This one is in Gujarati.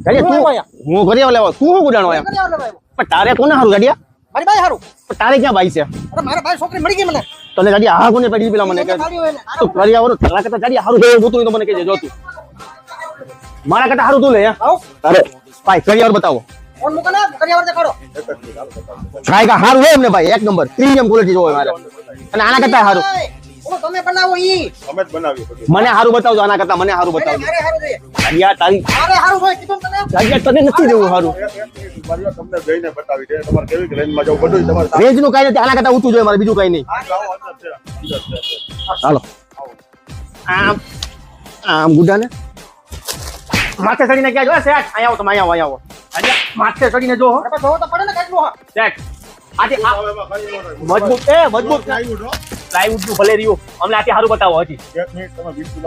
ગાડિયા હું ઘડિયાળ લેવા તું શું ગુડાણો એમ પણ તારે કોને હારું ગાડિયા મારી બાઈ હારું પણ તારે ક્યાં ભાઈ છે અરે મારા ભાઈ છોકરી મળી ગઈ મને તને ગાડિયા હા કોને પડી પેલા મને કહે તો ઘડિયાળ તારા કરતા ગાડિયા હારું જોયું ગોતું તો મને કહેજે જો તું મારા કરતા હારું તું લે આવ અરે ભાઈ ઘડિયાળ બતાવો ફોન મૂકો ને કરિયાવર દેખાડો ભાઈ કા હારું હે એમને ભાઈ એક નંબર પ્રીમિયમ ક્વોલિટી જોવે મારે અને આના કરતા હારું ઓ તમે બનાવો ઈ અમે જ બનાવીએ બધું. મને હારું બતાવજો આના કરતા મને હારું બતાવજો મારે હારું જોઈએ ગાડિયા તારી મારે હારું હોય કીધું તને ગાડિયા તને નથી દેવું હારું એક મિનિટ ઉભા રહ્યો, તમને બેયને બતાવી દે. તમારે કેવી રેન્જમાં જવું બધું તમારે રેન્જ નું કઈ નથી આના કરતા ઊંચું જોઈએ મારે બીજું કઈ નહીં આવો અંદર છે, અંદર છે. હાલો આમ આમ ગુડાને માથે ચડીને ક્યાં જો સેટ અહીંયા આવો તમે અહીંયા આવો અહીંયા માથે ચડીને જો અરે પણ જોવો તો પડે ને કેટલું હા સેટ આજે આ હવે એમાં ખાલી ન રહે. મજબૂત મજબૂત આવ્યું છો? પ્લાયવુડ નું ભલે રહ્યું અમને આથી સારું બતાવો હજી એક મિનિટ તમે બીજું